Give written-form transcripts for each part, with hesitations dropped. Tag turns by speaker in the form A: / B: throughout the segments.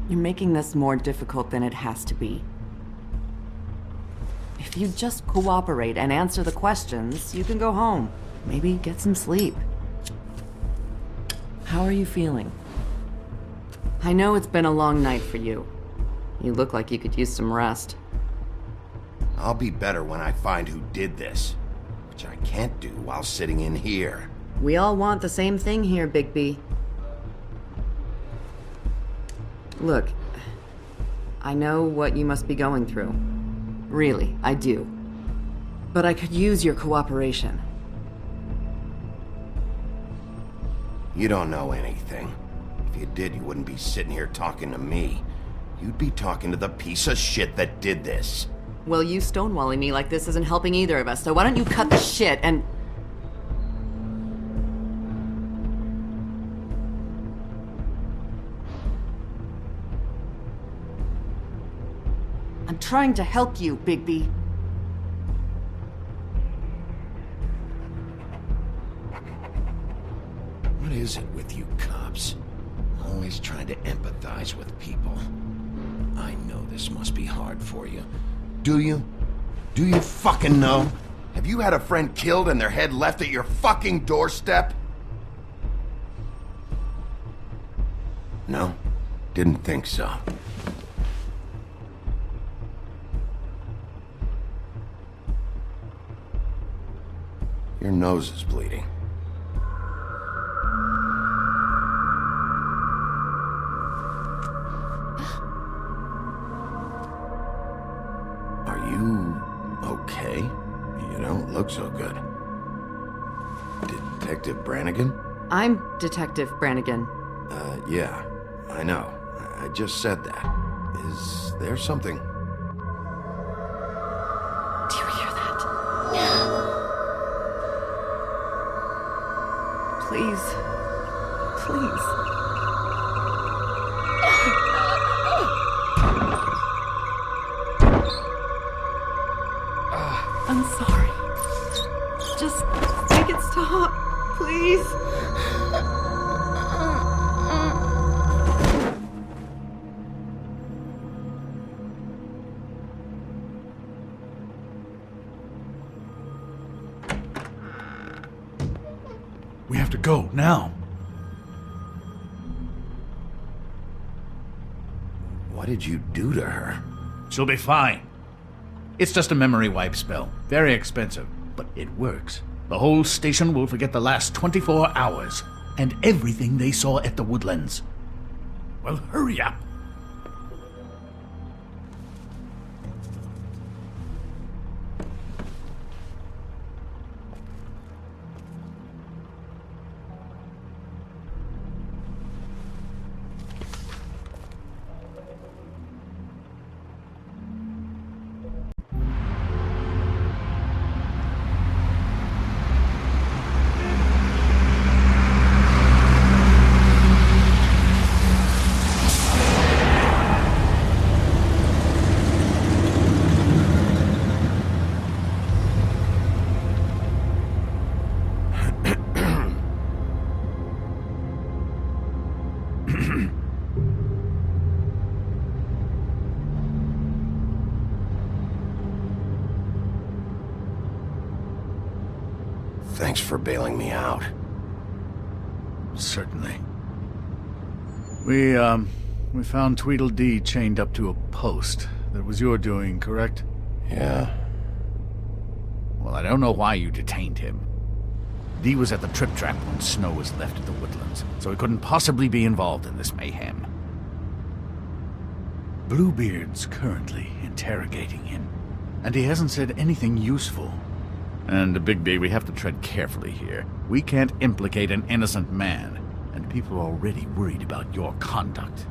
A: You're making this more difficult than it has to be. If you just cooperate and answer the questions, you can go home. Maybe get some sleep. How are you feeling? I know it's been a long night for you. You look like you could use some rest.
B: I'll be better when I find who did this, which I can't do while sitting in here.
A: We all want the same thing here, Bigby. Look, I know what you must be going through. Really, I do. But I could use your cooperation.
B: You don't know anything. If you did, you wouldn't be sitting here talking to me. You'd be talking to the piece of shit that did this.
A: Well, you stonewalling me like this isn't helping either of us, so why don't you cut the shit and... I'm trying to help you, Bigby.
B: What is it with you cops? Always trying to empathize with people. I know this must be hard for you. Do you? Do you fucking know? Have you had a friend killed and their head left at your fucking doorstep? No? Didn't think so. Your nose is bleeding. Are you okay? You don't look so good. Detective Brannigan?
A: I'm Detective Brannigan.
B: Yeah, I know. I just said that. Is there something?
A: Do you hear that? Please. Please. I'm sorry. Just make it stop, please.
C: We have to go, now.
B: What did you do to her?
C: She'll be fine. It's just a memory wipe spell. Very expensive, but it works. The whole station will forget the last 24 hours, and everything they saw at the Woodlands. Well, hurry up.
B: Thanks for bailing me out.
C: Certainly. We found Tweedledee chained up to a post. That was your doing, correct?
B: Yeah.
C: Well, I don't know why you detained him. Dee was at the Trip Trap when Snow was left at the Woodlands, so he couldn't possibly be involved in this mayhem. Bluebeard's currently interrogating him, and he hasn't said anything useful. And, Bigby, we have to tread carefully here. We can't implicate an innocent man, and people are already worried about your conduct.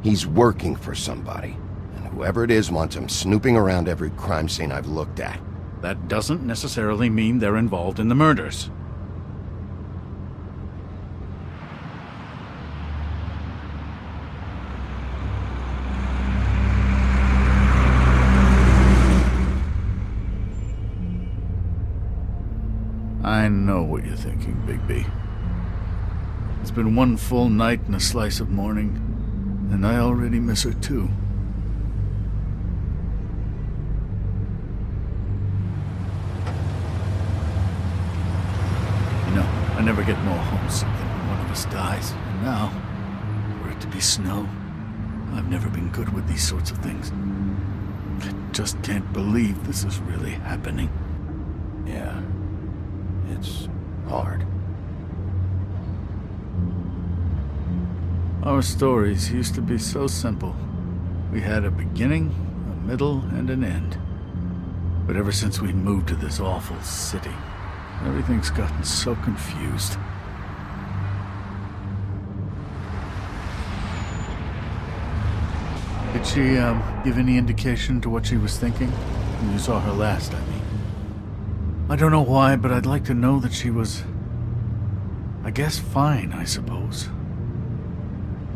B: He's working for somebody, and whoever it is wants him snooping around every crime scene I've looked at.
C: That doesn't necessarily mean they're involved in the murders. I know what you're thinking, Bigby. It's been one full night and a slice of morning. and I already miss her too. You know, I never get more homesick than when one of us dies. And now, for it to be snow, I've never been good with these sorts of things. I just can't believe this is really happening.
B: Yeah. It's hard.
C: Our stories used to be so simple. We had a beginning, a middle, and an end. But ever since we moved to this awful city, everything's gotten so confused. Did she, give any indication to what she was thinking? When you saw her last, I mean. I don't know why, but I'd like to know that she was... I guess fine, I suppose.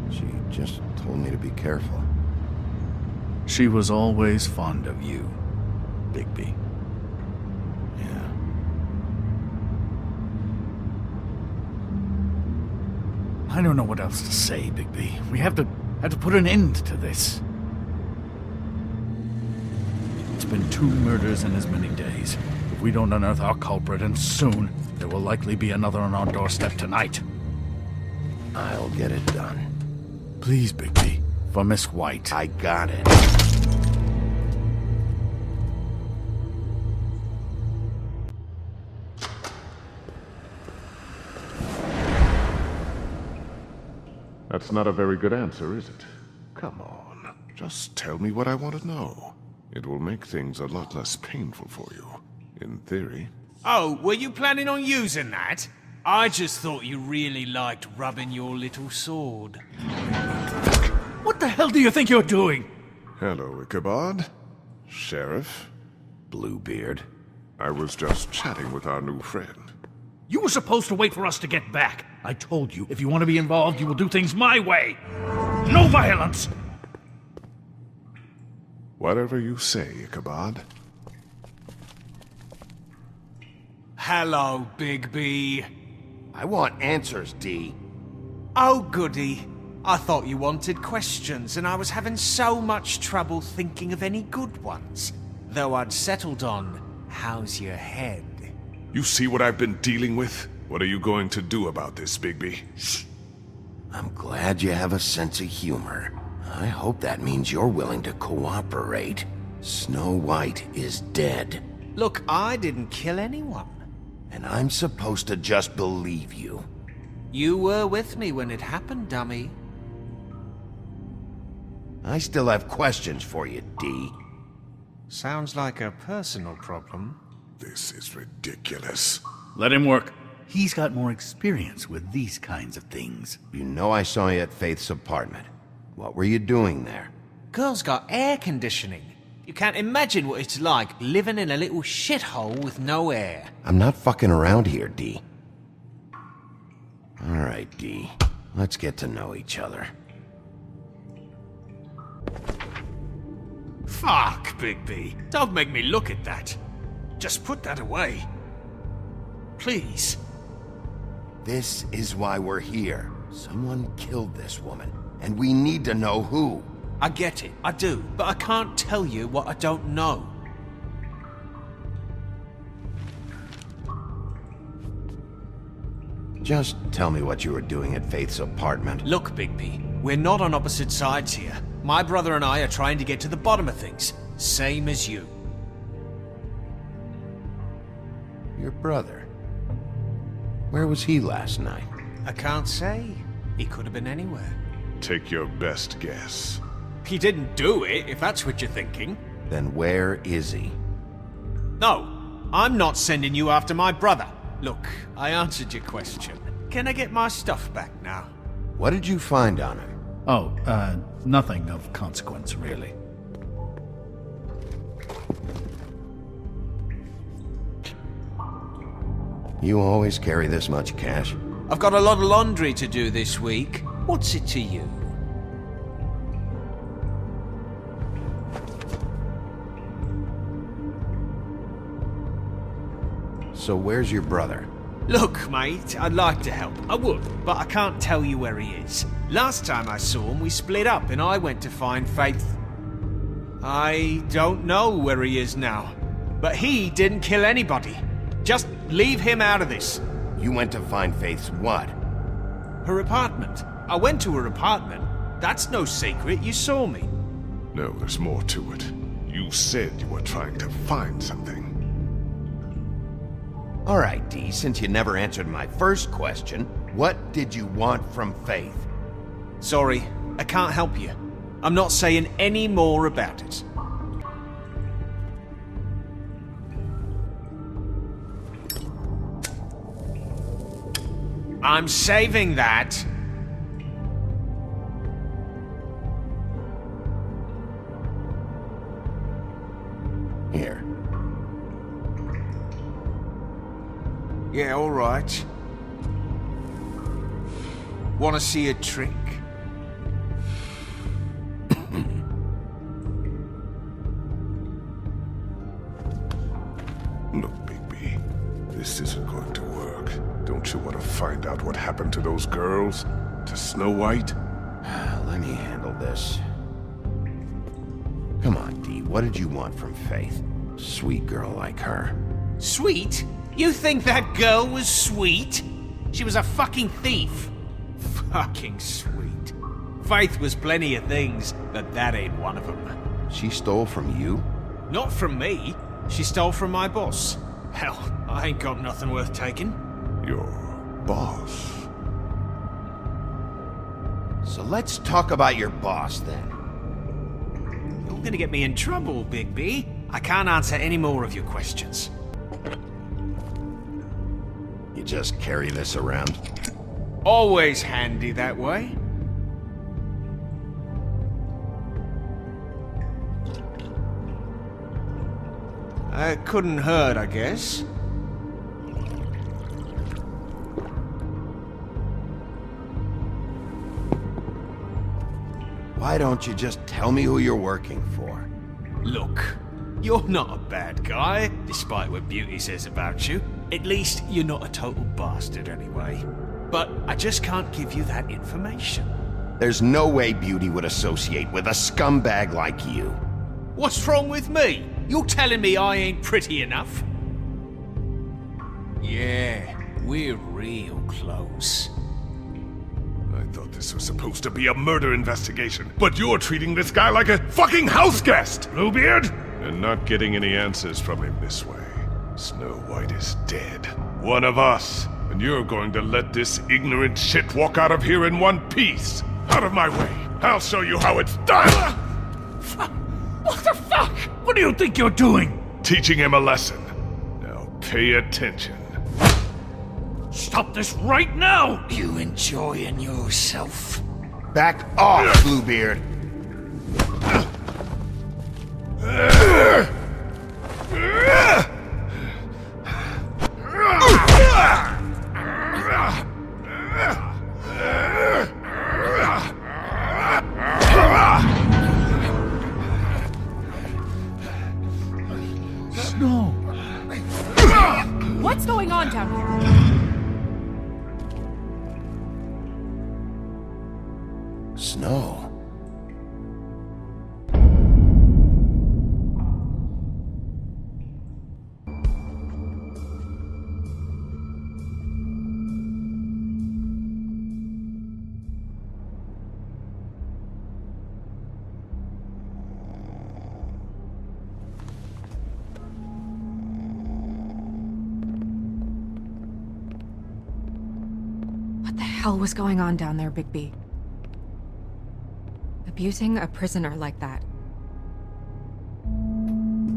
B: She just told me to be careful.
C: She was always fond of you, Bigby.
B: Yeah.
C: I don't know what else to say, Bigby. We have to put an end to this. It's been 2 murders in as many days. If we don't unearth our culprit, and soon, there will likely be another on our doorstep tonight.
B: I'll get it done.
C: Please, Bigby. For Miss White.
B: I got it.
D: That's not a very good answer, is it?
E: Come on, just tell me what I want to know. It will make things a lot less painful for you, in theory.
F: Oh, were you planning on using that? I just thought you really liked rubbing your little sword.
C: What the hell do you think you're doing?
E: Hello, Ichabod. Sheriff.
B: Bluebeard.
E: I was just chatting with our new friend.
C: You were supposed to wait for us to get back. I told you, if you want to be involved, you will do things my way. No violence!
E: Whatever you say, Ichabod.
F: Hello, Bigby.
B: I want answers, D.
F: Oh, goody. I thought you wanted questions, and I was having so much trouble thinking of any good ones. Though I'd settled on, how's your head?
E: You see what I've been dealing with? What are you going to do about this, Bigby?
B: Shh. I'm glad you have a sense of humor. I hope that means you're willing to cooperate. Snow White is dead.
F: Look, I didn't kill anyone.
B: And I'm supposed to just believe you.
F: You were with me when it happened, dummy.
B: I still have questions for you, D.
F: Sounds like a personal problem.
E: This is ridiculous.
C: Let him work. He's got more experience with these kinds of things.
B: You know I saw you at Faith's apartment. What were you doing there?
F: Girl's got air conditioning. You can't imagine what it's like living in a little shithole with no air.
B: I'm not fucking around here, D. Alright, D. Let's get to know each other.
F: Fuck, Bigby. Don't make me look at that. Just put that away. Please.
B: This is why we're here. Someone killed this woman, and we need to know who.
F: I get it, I do, but I can't tell you what I don't know.
B: Just tell me what you were doing at Faith's apartment.
F: Look, Bigby, we're not on opposite sides here. My brother and I are trying to get to the bottom of things, same as you.
B: Your brother. Where was he last night?
F: I can't say. He could have been anywhere.
E: Take your best guess.
F: He didn't do it, if that's what you're thinking.
B: Then where is he?
F: No, I'm not sending you after my brother. Look, I answered your question. Can I get my stuff back now?
B: What did you find on him?
C: Oh, nothing of consequence, really.
B: You always carry this much cash?
F: I've got a lot of laundry to do this week. What's it to you?
B: So where's your brother?
F: Look, mate, I'd like to help. I would, but I can't tell you where he is. Last time I saw him, we split up and I went to find Faith. I don't know where he is now, but he didn't kill anybody. Just leave him out of this.
B: You went to find Faith's what?
F: Her apartment. I went to her apartment. That's no secret, you saw me.
E: No, there's more to it. You said you were trying to find something.
B: All right, D, since you never answered my first question, what did you want from Faith?
F: Sorry, I can't help you. I'm not saying any more about it. I'm saving that.
B: Here.
F: Yeah, all right. Want to see a trick?
E: Look, Bigby, this isn't going to work. Don't you want to find out what happened to those girls? To Snow White?
B: Let me handle this. Come on, D, what did you want from Faith? Sweet girl like her.
F: Sweet? You think that girl was sweet? She was a fucking thief. Fucking sweet. Faith was plenty of things, but that ain't one of them.
B: She stole from you?
F: Not from me. She stole from my boss. Hell, I ain't got nothing worth taking.
E: Your boss?
B: So let's talk about your boss, then.
F: You're gonna get me in trouble, Big B. I can't answer any more of your questions.
B: You just carry this around?
F: Always handy that way. Couldn't hurt, I guess.
B: Why don't you just tell me who you're working for?
F: Look, you're not a bad guy, despite what Beauty says about you. At least, you're not a total bastard anyway. But I just can't give you that information.
B: There's no way Beauty would associate with a scumbag like you.
F: What's wrong with me? You're telling me I ain't pretty enough? Yeah, we're real close.
E: I thought this was supposed to be a murder investigation, but you're treating this guy like a fucking house guest, Bluebeard! And not getting any answers from him this way. Snow White is dead. One of us. And you're going to let this ignorant shit walk out of here in one piece. Out of my way. I'll show you how it's done!
C: What the fuck? What do you think you're doing?
E: Teaching him a lesson. Now pay attention.
C: Stop this right now!
F: You enjoying yourself?
B: Back off, Bluebeard!
C: Snow!
G: What's going on down here?
B: Snow.
G: What the hell was going on down there, Bigby? Abusing a prisoner like that.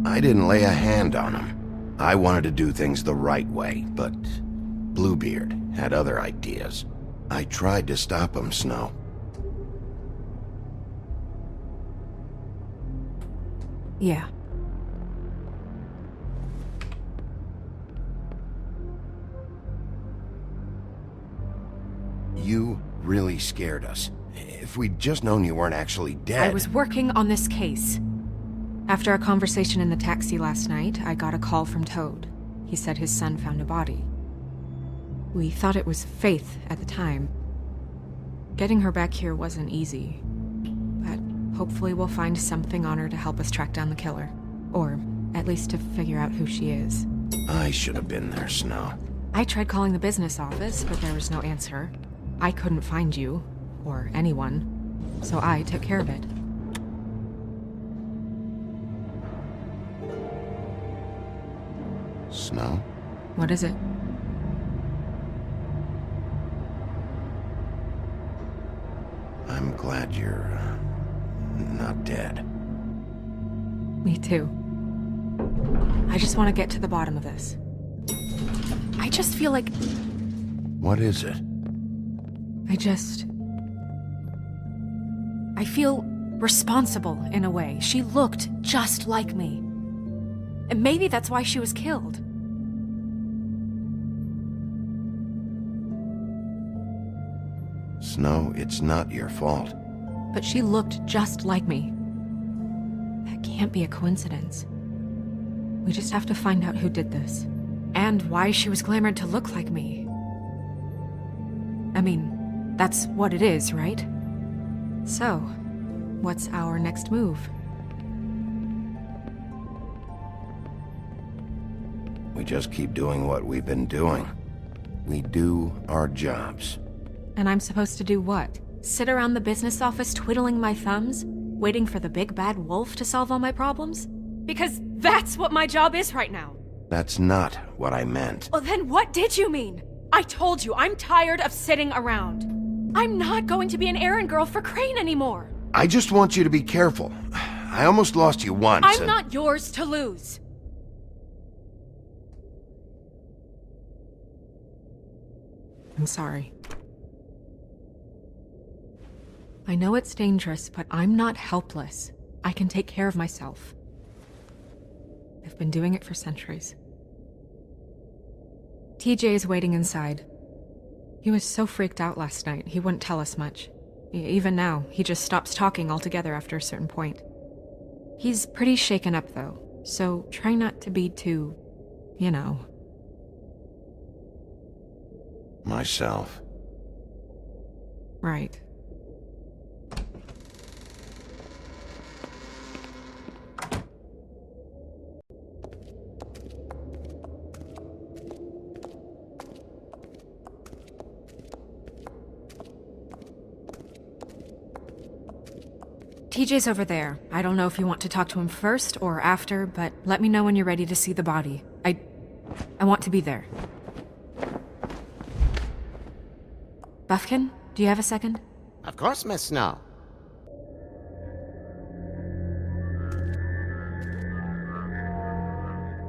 B: I didn't lay a hand on him. I wanted to do things the right way, but Bluebeard had other ideas. I tried to stop him, Snow.
G: Yeah.
B: You really scared us. If we'd just known you weren't actually dead...
G: I was working on this case. After a conversation in the taxi last night, I got a call from Toad. He said his son found a body. We thought it was Faith at the time. Getting her back here wasn't easy. But hopefully we'll find something on her to help us track down the killer. Or at least to figure out who she is.
B: I should have been there, Snow.
G: I tried calling the business office, but there was no answer. I couldn't find you, or anyone, so I took care of it.
B: Snow?
G: What is it?
B: I'm glad you're not dead.
G: Me too. I just want to get to the bottom of this. I just feel like
B: What is it?
G: I feel responsible in a way. She looked just like me. And maybe that's why she was killed.
B: Snow, it's not your fault.
G: But she looked just like me. That can't be a coincidence. We just have to find out who did this. And why she was glamored to look like me. I mean, that's what it is, right? So, what's our next move?
B: We just keep doing what we've been doing. We do our jobs.
G: And I'm supposed to do what? Sit around the business office twiddling my thumbs, waiting for the big bad wolf to solve all my problems? Because that's what my job is right now.
B: That's not what I meant.
G: Well, then what did you mean? I told you, I'm tired of sitting around. I'm not going to be an errand girl for Crane anymore.
B: I just want you to be careful. I almost lost you once.
G: I'm not yours to lose. I'm sorry. I know it's dangerous, but I'm not helpless. I can take care of myself. I've been doing it for centuries. TJ is waiting inside. He was so freaked out last night, he wouldn't tell us much. Even now, he just stops talking altogether after a certain point. He's pretty shaken up, though, so try not to be too, you know.
B: Myself.
G: Right. TJ's over there. I don't know if you want to talk to him first or after, but let me know when you're ready to see the body. I want to be there. Buffkin, do you have a second?
H: Of course, Miss Snow.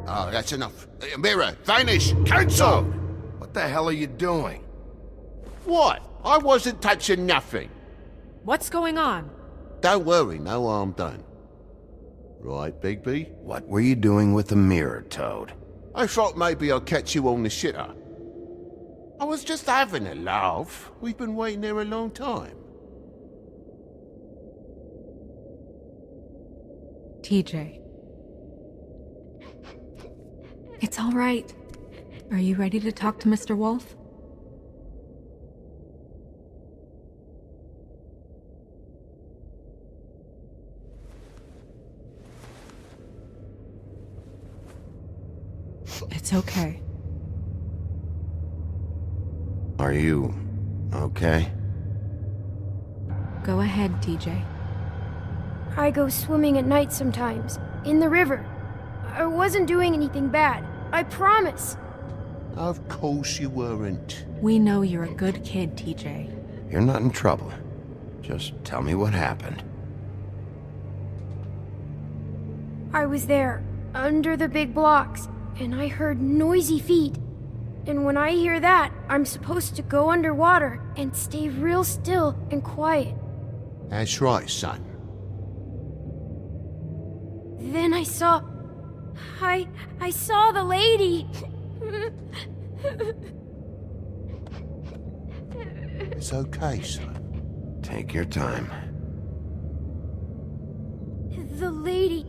H: Oh, that's enough. Mirror, vanish, cancel!
B: What the hell are you doing?
H: What? I wasn't touching nothing.
G: What's going on?
H: Don't worry, no harm done. Right, Bigby?
B: What were you doing with the mirror, Toad?
H: I thought maybe I'd catch you on the shitter. I was just having a laugh. We've been waiting there a long time.
G: TJ. It's all right. Are you ready to talk to Mr. Wolf? It's okay.
B: Are you okay?
G: Go ahead, TJ.
I: I go swimming at night sometimes, in the river. I wasn't doing anything bad, I promise.
H: Of course you weren't.
G: We know you're a good kid, TJ.
B: You're not in trouble. Just tell me what happened.
I: I was there, under the big blocks, and I heard noisy feet. And when I hear that, I'm supposed to go underwater and stay real still and quiet.
H: That's right, son.
I: Then I saw... I saw the lady.
H: It's okay, son.
B: Take your time.
I: The lady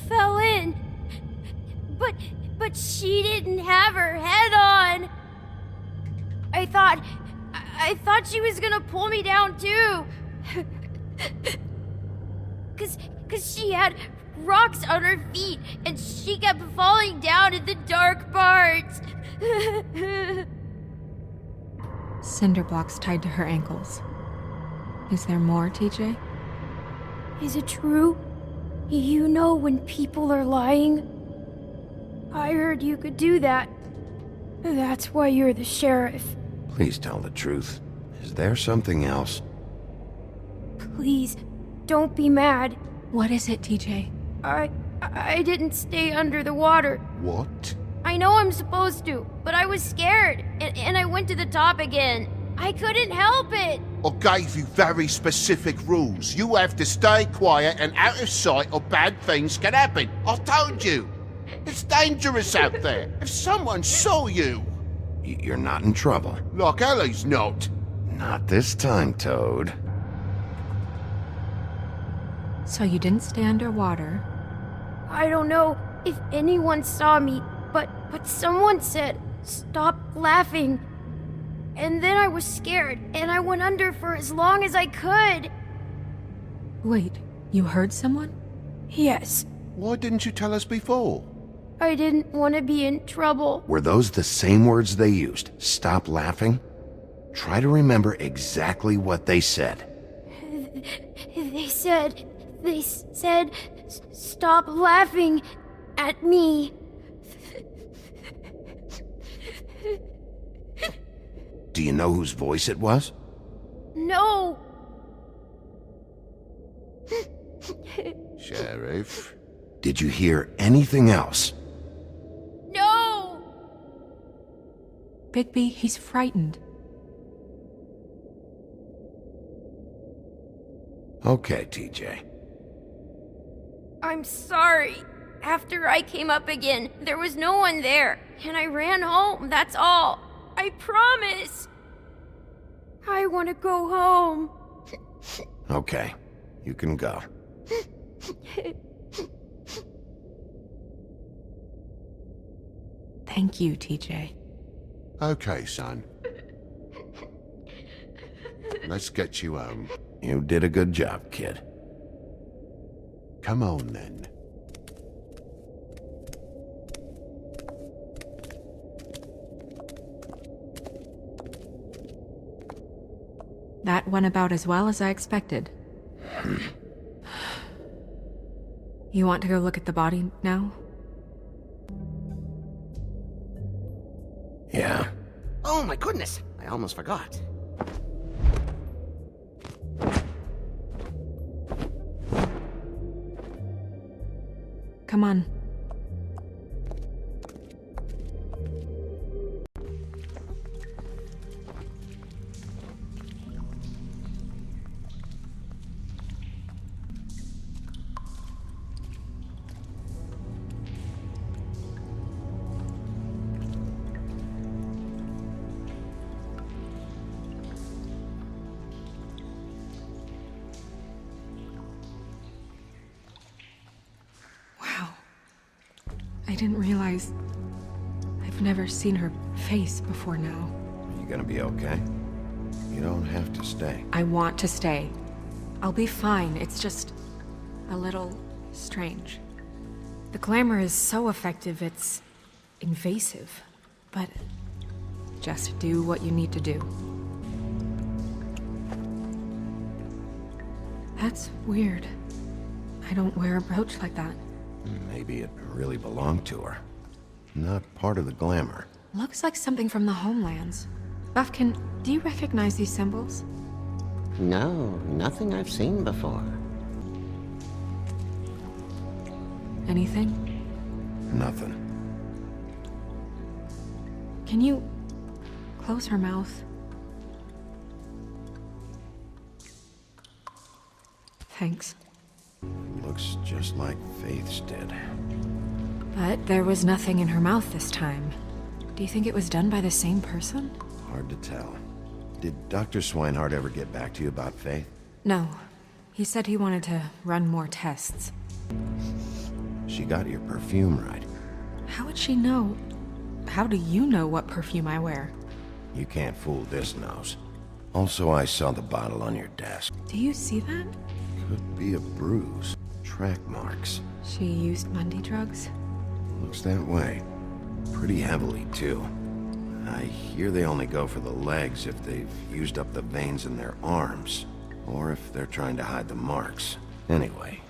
I: fell in. But she didn't have her head on. God! I thought she was gonna pull me down too! Cause she had rocks on her feet and she kept falling down in the dark parts!
G: Cinder blocks tied to her ankles. Is there more, TJ?
I: Is it true? You know when people are lying? I heard you could do that. That's why you're the sheriff.
B: Please tell the truth. Is there something else?
I: Please, don't be mad.
G: What is it, TJ?
I: I didn't stay under the water.
H: What?
I: I know I'm supposed to, but I was scared, and I went to the top again. I couldn't help it.
H: I gave you very specific rules. You have to stay quiet and out of sight or bad things can happen. I told you. It's dangerous out there. If someone saw you...
B: You're not in trouble.
H: Like Ellie's not.
B: Not this time, Toad.
G: So you didn't stay underwater?
I: I don't know if anyone saw me, but someone said, "Stop laughing." And then I was scared, and I went under for as long as I could.
G: Wait, you heard someone?
I: Yes,
H: Why didn't you tell us before?
I: I didn't want to be in trouble.
B: Were those the same words they used? Stop laughing? Try to remember exactly what they said.
I: They said, "Stop laughing at me."
B: Do you know whose voice it was?
I: No.
H: Sheriff?
B: Did you hear anything else?
I: No.
G: Bigby, he's frightened.
B: Okay, TJ.
I: I'm sorry. After I came up again, there was no one there, and I ran home, that's all. I promise. I want to go home.
B: Okay, you can go.
G: Thank you, TJ.
H: Okay, son. Let's get you home.
B: You did a good job, kid.
H: Come on, then.
G: That went about as well as I expected. You want to go look at the body now?
B: Yeah.
J: Oh my goodness, I almost forgot.
G: Come on. I didn't realize... I've never seen her face before now.
B: Are you gonna be okay? You don't have to stay.
G: I want to stay. I'll be fine, it's just... a little... strange. The glamour is so effective, it's... invasive. But... just do what you need to do. That's weird. I don't wear a brooch like that.
B: Maybe it really belonged to her. Not part of the glamour.
G: Looks like something from the homelands. Buffkin, do you recognize these symbols?
J: No, nothing I've seen before.
G: Anything?
B: Nothing.
G: Can you... close her mouth? Thanks.
B: Looks just like Faith's did.
G: But there was nothing in her mouth this time. Do you think it was done by the same person?
B: Hard to tell. Did Dr. Swinehart ever get back to you about Faith?
G: No. He said he wanted to run more tests.
B: She got your perfume right.
G: How would she know? How do you know what perfume I wear?
B: You can't fool this nose. Also, I saw the bottle on your desk.
G: Do you see that?
B: Could be a bruise. Track marks.
G: She used Mundy drugs?
B: Looks that way. Pretty heavily, too. I hear they only go for the legs if they've used up the veins in their arms, or if they're trying to hide the marks. Anyway,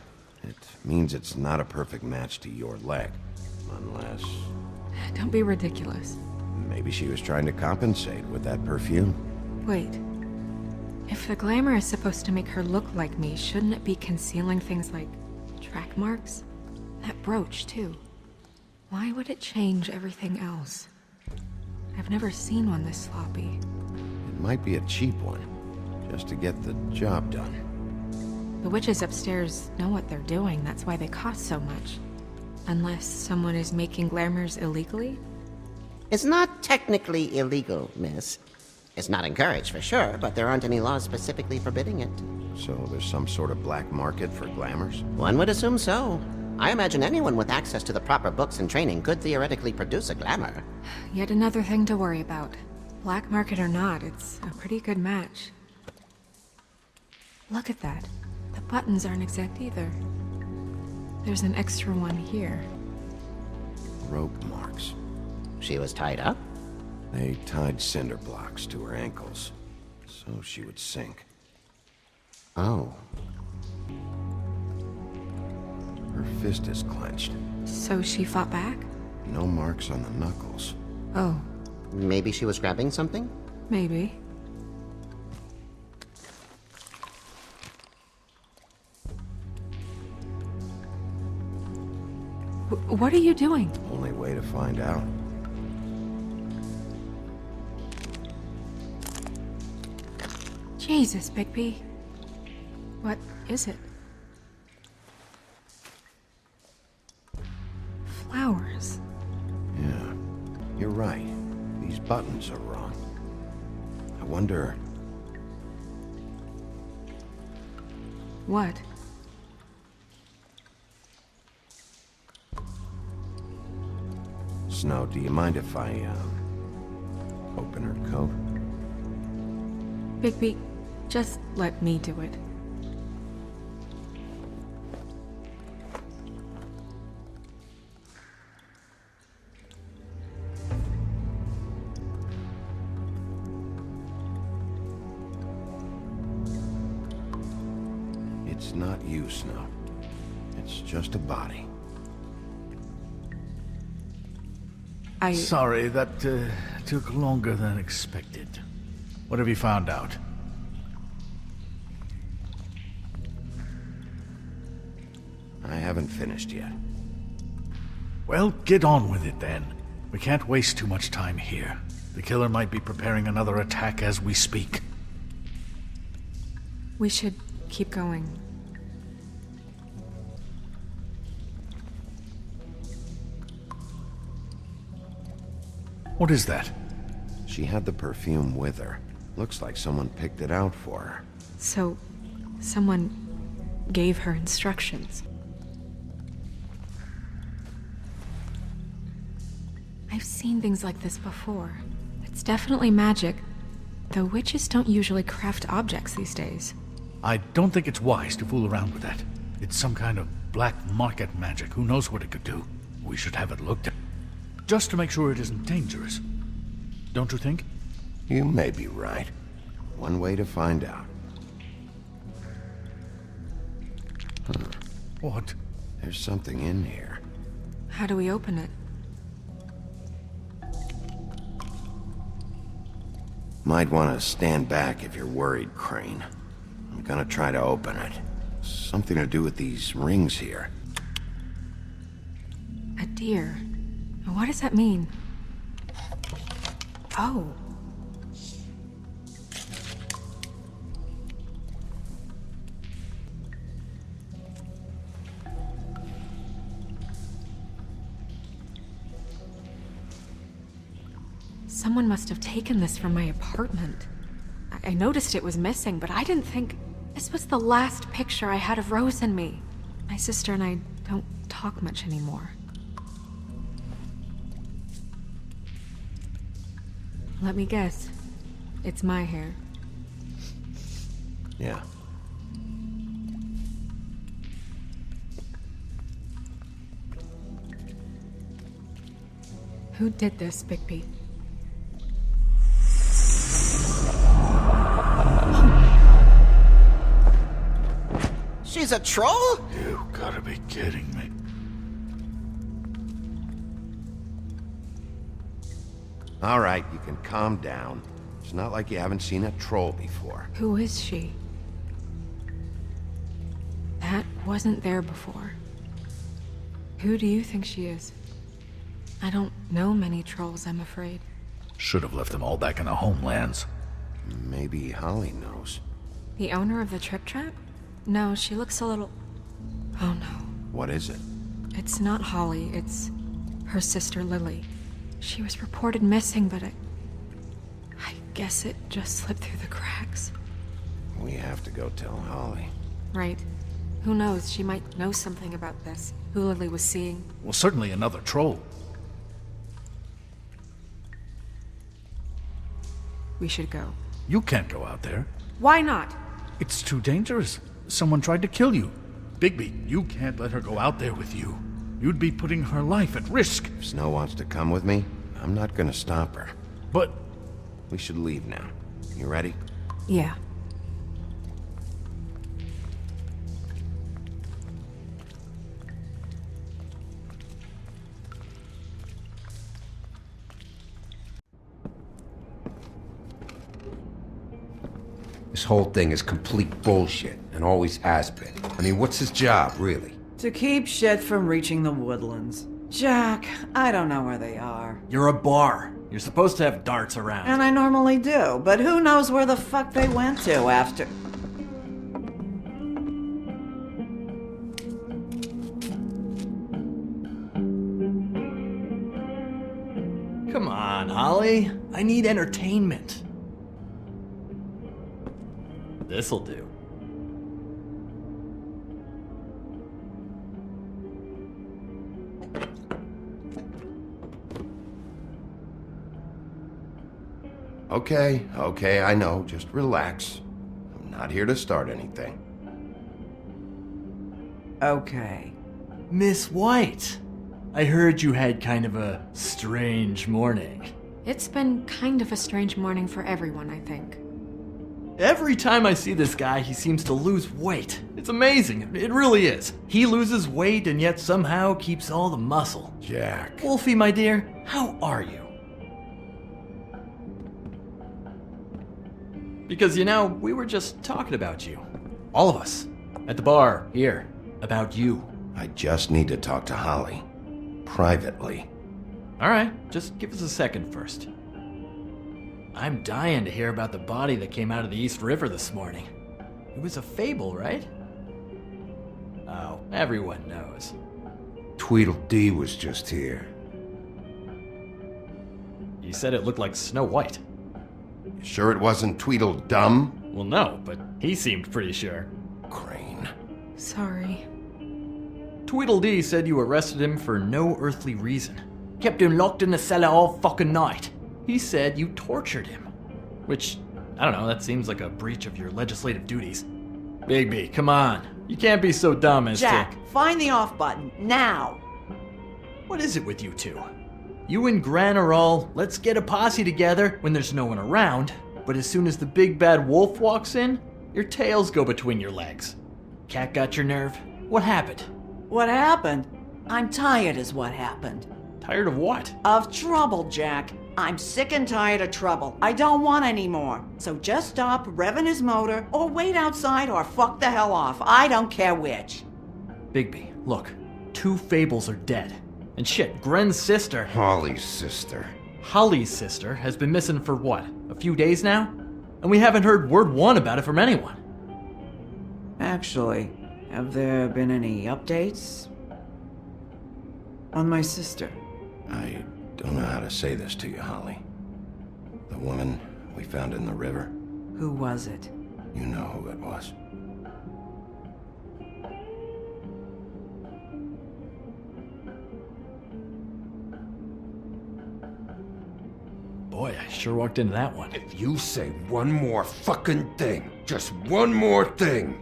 B: it means it's not a perfect match to your leg, unless...
G: Don't be ridiculous.
B: Maybe she was trying to compensate with that perfume.
G: Wait. If the glamour is supposed to make her look like me, shouldn't it be concealing things like track marks? That brooch, too. Why would it change everything else? I've never seen one this sloppy.
B: It might be a cheap one, just to get the job done.
G: The witches upstairs know what they're doing, that's why they cost so much. Unless someone is making glamours illegally?
J: It's not technically illegal, miss. It's not encouraged for sure, but there aren't any laws specifically forbidding it.
B: So there's some sort of black market for glamours?
J: One would assume so. I imagine anyone with access to the proper books and training could theoretically produce a glamour.
G: Yet another thing to worry about. Black market or not, it's a pretty good match. Look at that. The buttons aren't exact either. There's an extra one here.
B: Rope marks.
J: She was tied up?
B: They tied cinder blocks to her ankles, so she would sink.
J: Oh.
B: Her fist is clenched.
G: So she fought back?
B: No marks on the knuckles.
G: Oh,
J: Maybe she was grabbing something?
G: maybe. What are you doing?
B: Only way to find out.
G: Jesus, Bigby. What is it? Flowers.
B: Yeah, you're right. These buttons are wrong. I wonder...
G: What?
B: Snow, do you mind if I, open her coat?
G: Bigby, just let me do it.
B: It's not you, Snow. It's just a body.
C: Sorry, that took longer than expected. What have you found out?
B: I haven't finished yet.
C: Well, get on with it then. We can't waste too much time here. The killer might be preparing another attack as we speak.
G: We should keep going.
C: What is that?
B: She had the perfume with her. Looks like someone picked it out for her.
G: So, someone gave her instructions. I've seen things like this before. It's definitely magic, though witches don't usually craft objects these days.
C: I don't think it's wise to fool around with that. It's some kind of black market magic. Who knows what it could do? We should have it looked at. Just to make sure it isn't dangerous. Don't you think?
B: You may be right. One way to find out. Huh.
C: What?
B: There's something in here.
G: How do we open it?
B: Might want to stand back if you're worried, Crane. I'm gonna try to open it. Something to do with these rings here.
G: A deer. What does that mean? Oh. Someone must have taken this from my apartment. I noticed it was missing, but I didn't think... This was the last picture I had of Rose and me. My sister and I don't talk much anymore. Let me guess. It's my hair.
B: Yeah.
G: Who did this, Bigby?
J: She's a troll?
C: You gotta be kidding me.
B: All right, you can calm down. It's not like you haven't seen a troll before.
G: Who is she? That wasn't there before. Who do you think she is? I don't know many trolls, I'm afraid.
C: Should have left them all back in the homelands.
B: Maybe Holly knows.
G: The owner of the Trip Trap? No, she looks a little... Oh no.
B: What is it?
G: It's not Holly, it's her sister Lily. She was reported missing, but I guess it just slipped through the cracks.
B: We have to go tell Holly.
G: Right. Who knows, she might know something about this. Who Lily was seeing.
C: Well, certainly another troll.
G: We should go.
C: You can't go out there.
G: Why not?
C: It's too dangerous. Someone tried to kill you. Bigby, you can't let her go out there with you. You'd be putting her life at risk.
B: If Snow wants to come with me, I'm not gonna stop her.
C: But...
B: We should leave now. You ready?
G: Yeah.
K: This whole thing is complete bullshit, and always has been. I mean, what's his job, really?
A: To keep shit from reaching the woodlands. Jack, I don't know where they are.
L: You're a bar. You're supposed to have darts around.
A: And I normally do, but who knows where the fuck they went to after...
L: Come on, Holly. I need entertainment. This'll do.
B: Okay, I know. Just relax. I'm not here to start anything.
A: Okay.
L: Miss White, I heard you had kind of a strange morning.
G: It's been kind of a strange morning for everyone, I think.
L: Every time I see this guy, he seems to lose weight. It's amazing. It really is. He loses weight and yet somehow keeps all the muscle.
B: Jack.
L: Wolfie, my dear, how are you? Because, you know, we were just talking about you. All of us. At the bar, here. About you.
B: I just need to talk to Holly. Privately.
L: Alright, just give us a second first. I'm dying to hear about the body that came out of the East River this morning. It was a fable, right? Oh, everyone knows.
K: Tweedledee was just here.
L: You said it looked like Snow White.
B: Sure it wasn't Tweedledum?
L: Well, no, but he seemed pretty sure.
B: Crane.
G: Sorry.
L: Tweedledee said you arrested him for no earthly reason. Kept him locked in the cellar all fucking night. He said you tortured him. Which, I don't know, that seems like a breach of your legislative duties. Bigby, come on. You can't be so dumb as
A: Jack, find the off button, now!
L: What is it with you two? You and Gran are all, let's get a posse together when there's no one around, but as soon as the big bad wolf walks in, your tails go between your legs. Cat got your nerve? What happened?
A: What happened? I'm tired is what happened.
L: Tired of what?
A: Of trouble, Jack. I'm sick and tired of trouble. I don't want any more. So just stop revving his motor, or wait outside, or fuck the hell off. I don't care which.
L: Bigby, look. 2 fables are dead. And shit, Gren's sister...
K: Holly's sister.
L: Holly's sister has been missing for what? A few days now? And we haven't heard word one about it from anyone.
A: Actually, have there been any updates? On my sister?
B: I don't know how to say this to you, Holly. The woman we found in the river.
A: Who was it?
B: You know who it was.
L: Boy, I sure walked into that one.
K: If you say one more fucking thing, just one more thing.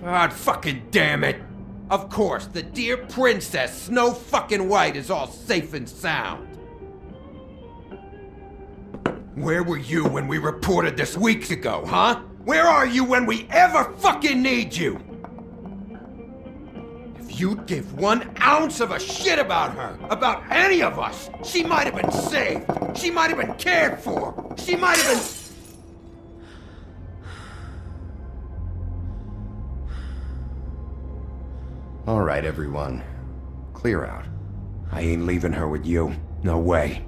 K: God fucking damn it! Of course, the dear Princess Snow fucking White is all safe and sound. Where were you when we reported this weeks ago, huh? Where are you when we ever fucking need you? If you'd give 1 ounce of a shit about her, about any of us, she might have been saved. She might have been cared for. She might have been... All right, everyone. Clear out. I ain't leaving her with you. No way.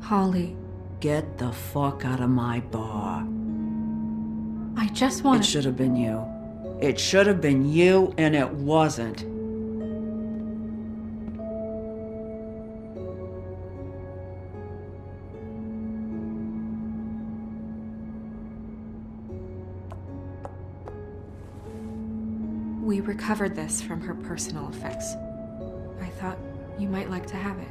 G: Holly,
A: Get the fuck out of my bar.
G: I just want
A: It
G: to...
A: should have been you. It should have been you, and it wasn't.
G: We recovered this from her personal effects. I thought you might like to have it.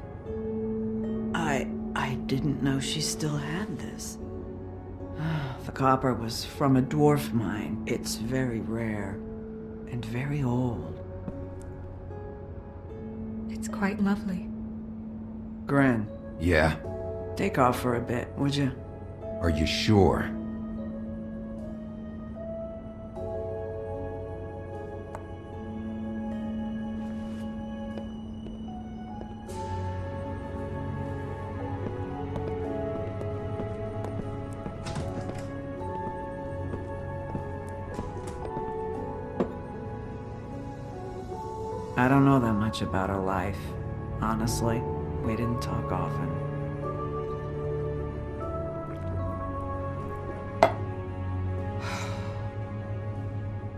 A: I didn't know she still had this. The copper was from a dwarf mine. It's very rare and very old.
G: It's quite lovely.
A: Gren,
K: Yeah?
A: take off for a bit, would you?
K: Are you sure?
A: I don't know that much about her life. Honestly, we didn't talk often.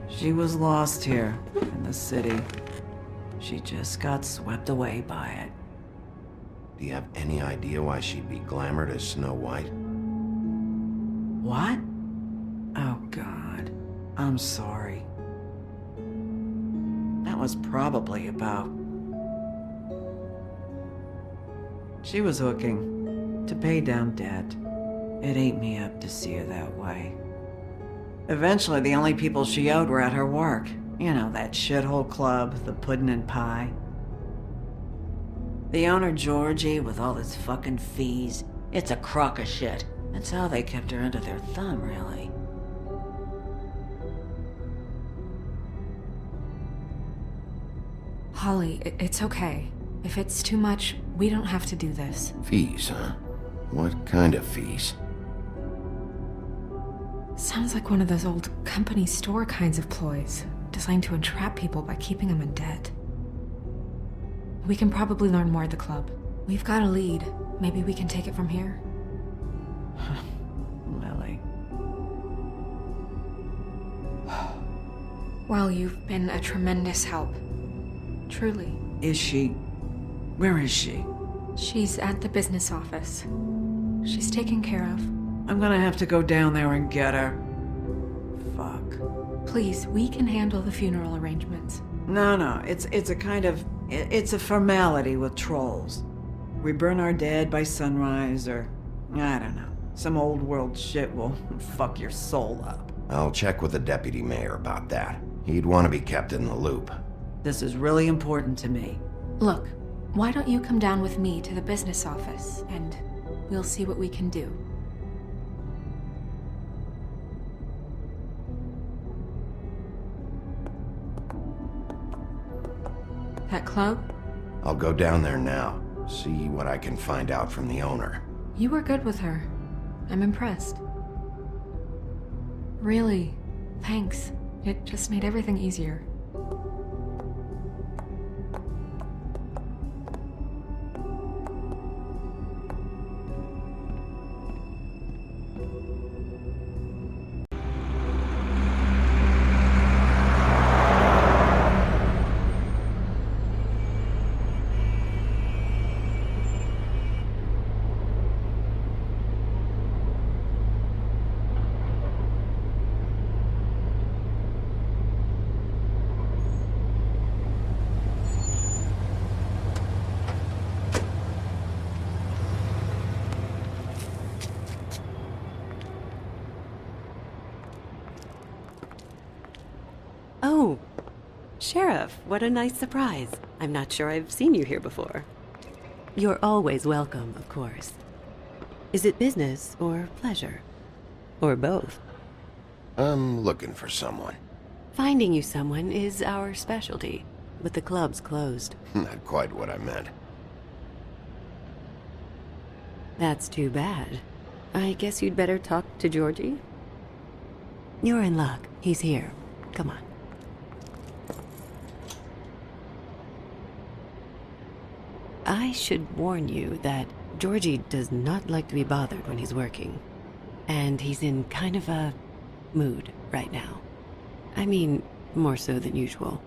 A: She was lost here in the city. She just got swept away by it.
B: Do you have any idea why she'd be glamored as Snow White?
A: What? Oh, God. I'm sorry. That was probably about... She was hooking to pay down debt. It ate me up to see her that way. Eventually, the only people she owed were at her work. You know, that shithole club, the Puddin' and Pie. The owner, Georgie, with all his fucking fees. It's a crock of shit. That's how they kept her under their thumb, really.
G: Holly, it's okay. If it's too much, we don't have to do this.
B: Fees, huh? What kind of fees?
G: Sounds like one of those old company store kinds of ploys, designed to entrap people by keeping them in debt. We can probably learn more at the club. We've got a lead. Maybe we can take it from here.
A: Lily.
G: Well, you've been a tremendous help. Truly.
A: Is she... Where is she?
G: She's at the business office. She's taken care of.
A: I'm gonna have to go down there and get her. Fuck.
G: Please, we can handle the funeral arrangements.
A: No, it's a kind of... It's a formality with trolls. We burn our dead by sunrise, or... I don't know. Some old world shit will fuck your soul up.
B: I'll check with the deputy mayor about that. He'd want to be kept in the loop.
A: This is really important to me.
G: Look, why don't you come down with me to the business office, and we'll see what we can do. That club?
B: I'll go down there now, see what I can find out from the owner.
G: You were good with her. I'm impressed. Really, thanks. It just made everything easier.
M: Sheriff, what a nice surprise. I'm not sure I've seen you here before. You're always welcome, of course. Is it business or pleasure? Or both?
B: I'm looking for someone.
M: Finding you someone is our specialty, but the club's closed.
B: Not quite what I meant.
M: That's too bad. I guess you'd better talk to Georgie? You're in luck. He's here. Come on. I should warn you that Georgie does not like to be bothered when he's working. And he's in kind of a mood right now. I mean, more so than usual.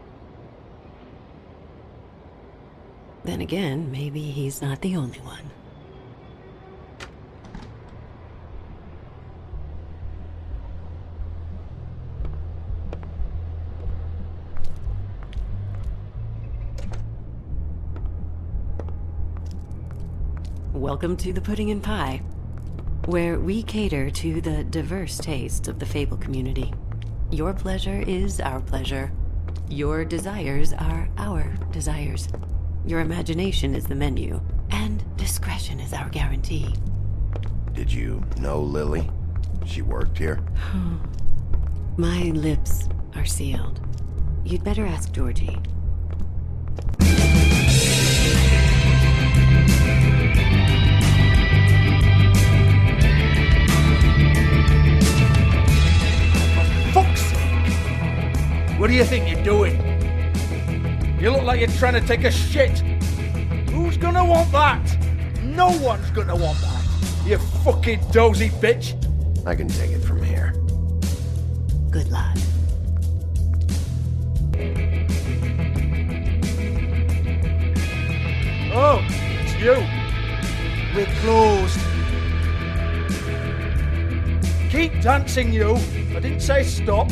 M: Then again, maybe he's not the only one. Welcome to the Pudding and Pie, where we cater to the diverse tastes of the Fable community. Your pleasure is our pleasure. Your desires are our desires. Your imagination is the menu, and discretion is our guarantee.
B: Did you know Lily? She worked here?
M: My lips are sealed. You'd better ask Georgie.
N: Fuck's sake! What do you think you're doing? You look like you're trying to take a shit. Who's gonna want that? No one's gonna want that. You fucking dozy bitch.
B: I can take it from here.
M: Good lad.
N: Oh, it's you. We're closed. Keep dancing, you. I didn't say stop.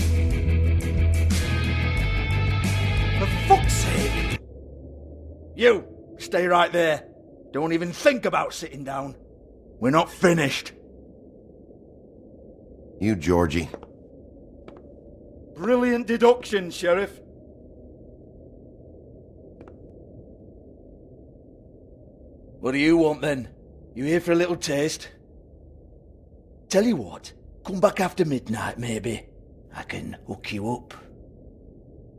N: For fuck's sake. You, stay right there. Don't even think about sitting down. We're not finished.
B: You, Georgie.
N: Brilliant deduction, Sheriff. What do you want then? You here for a little taste? Tell you what, come back after midnight maybe. I can hook you up.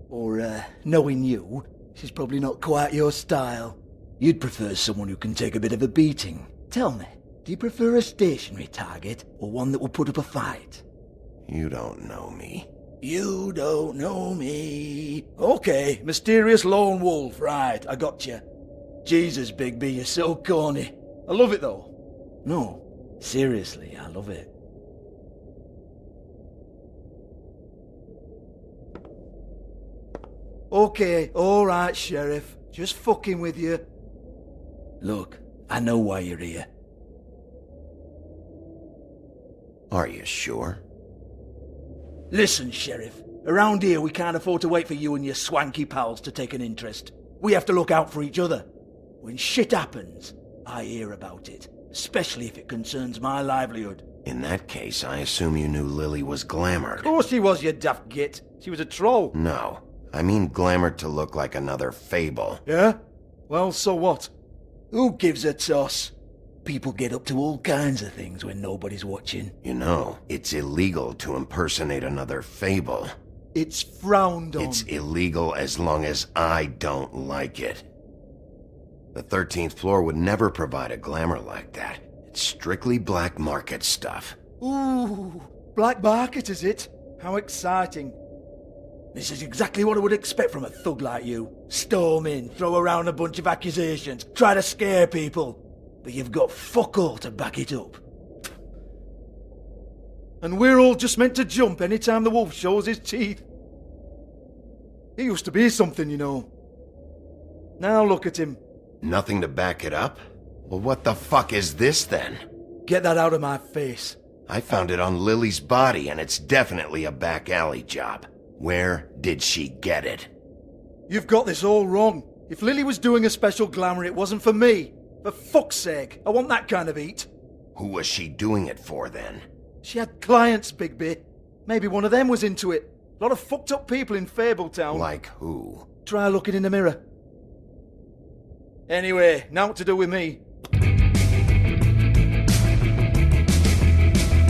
N: Or, knowing you, she's probably not quite your style. You'd prefer someone who can take a bit of a beating. Tell me, do you prefer a stationary target or one that will put up a fight?
B: You don't know me.
N: You don't know me. Okay, mysterious lone wolf, right, I got you. Jesus, Bigby, you're so corny. I love it though. No, seriously, I love it. Okay, alright, Sheriff. Just fucking with you. Look, I know why you're here.
B: Are you sure?
N: Listen, Sheriff. Around here, we can't afford to wait for you and your swanky pals to take an interest. We have to look out for each other. When shit happens, I hear about it. Especially if it concerns my livelihood.
B: In that case, I assume you knew Lily was glamored.
N: Of course she was, you daft git. She was a troll.
B: No. I mean glamored to look like another Fable.
N: Yeah? Well, so what? Who gives a toss? People get up to all kinds of things when nobody's watching.
B: You know, it's illegal to impersonate another Fable.
N: It's frowned on.
B: It's illegal as long as I don't like it. The 13th floor would never provide a glamour like that. It's strictly black market stuff.
N: Ooh, black market is it? How exciting. This is exactly what I would expect from a thug like you. Storm in, throw around a bunch of accusations, try to scare people. But you've got fuck all to back it up. And we're all just meant to jump any time the wolf shows his teeth. He used to be something, you know. Now look at him.
B: Nothing to back it up? Well, what the fuck is this then?
N: Get that out of my face.
B: I found it on Lily's body, and it's definitely a back alley job. Where did she get it?
N: You've got this all wrong. If Lily was doing a special glamour, it wasn't for me. For fuck's sake, I want that kind of eat.
B: Who was she doing it for then?
N: She had clients, Bigby. Maybe one of them was into it. A lot of fucked up people in Fabletown.
B: Like who?
N: Try looking in the mirror. Anyway, now to do with me.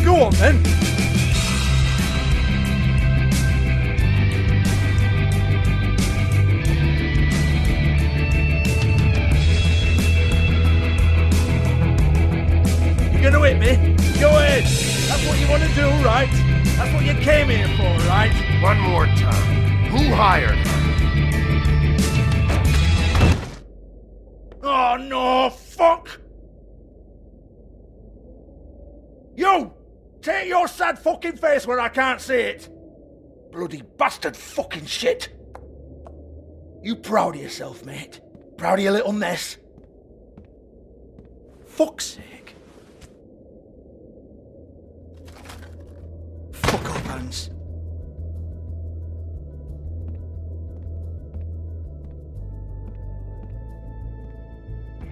N: Go on then. You gonna hit me? Go ahead. That's what you want to do, right? That's what you came here for, right?
B: One more time. Who hired her?
N: Oh no, fuck! You! Take your sad fucking face where I can't see it! Bloody bastard fucking shit! You proud of yourself, mate? Proud of your little mess? Fuck's sake. Fuck up, Hans.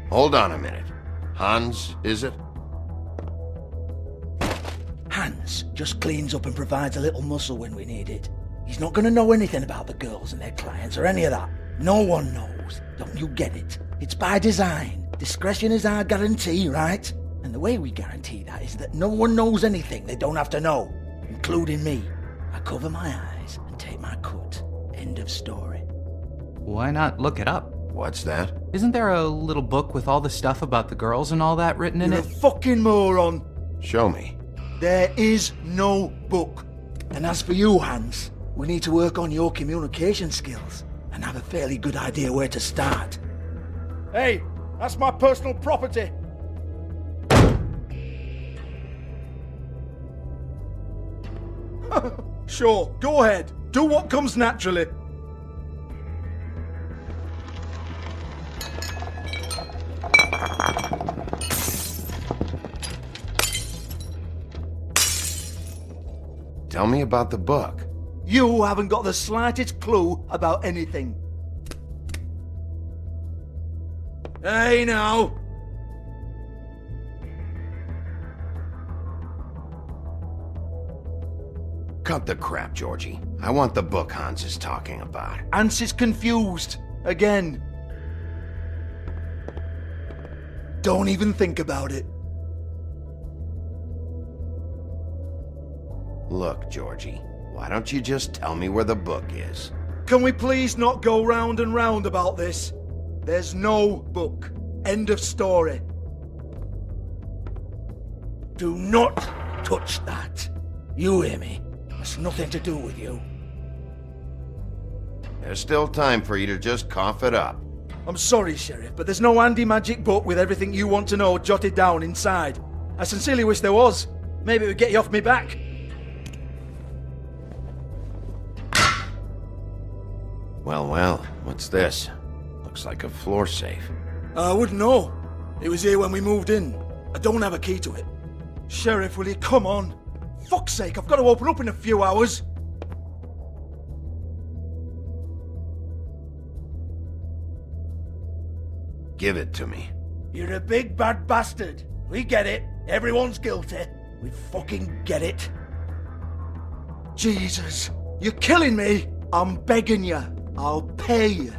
B: Hold on a minute. Hans, is it?
N: Hans just cleans up and provides a little muscle when we need it. He's not gonna know anything about the girls and their clients or any of that. No one knows. Don't you get it? It's by design. Discretion is our guarantee, right? And the way we guarantee that is that no one knows anything they don't have to know, including me. I cover my eyes and take my cut. End of story.
O: Why not look it up?
B: What's that?
O: Isn't there a little book with all the stuff about the girls and all that written in
N: You're
O: it?
N: a fucking moron.
B: Show me.
N: There is no book. And as for you, Hans, we need to work on your communication skills and have a fairly good idea where to start. Hey, that's my personal property. Sure, go ahead. Do what comes naturally.
B: Tell me about the book.
N: You haven't got the slightest clue about anything. Hey now!
B: Cut the crap, Georgie. I want the book Hans is talking about.
N: Hans is confused. Again. Don't even think about it.
B: Look, Georgie, why don't you just tell me where the book is?
N: Can we please not go round and round about this? There's no book. End of story. Do not touch that. You hear me? It's nothing to do with you.
B: There's still time for you to just cough it up.
N: I'm sorry, Sheriff, but there's no handy magic book with everything you want to know jotted down inside. I sincerely wish there was. Maybe it would get you off me back.
B: Well, what's this? Looks like a floor safe.
N: I wouldn't know. It was here when we moved in. I don't have a key to it. Sheriff, will you come on? Fuck's sake, I've got to open up in a few hours.
B: Give it to me.
N: You're a big bad bastard. We get it. Everyone's guilty. We fucking get it. Jesus, you're killing me. I'm begging you. I'll pay you.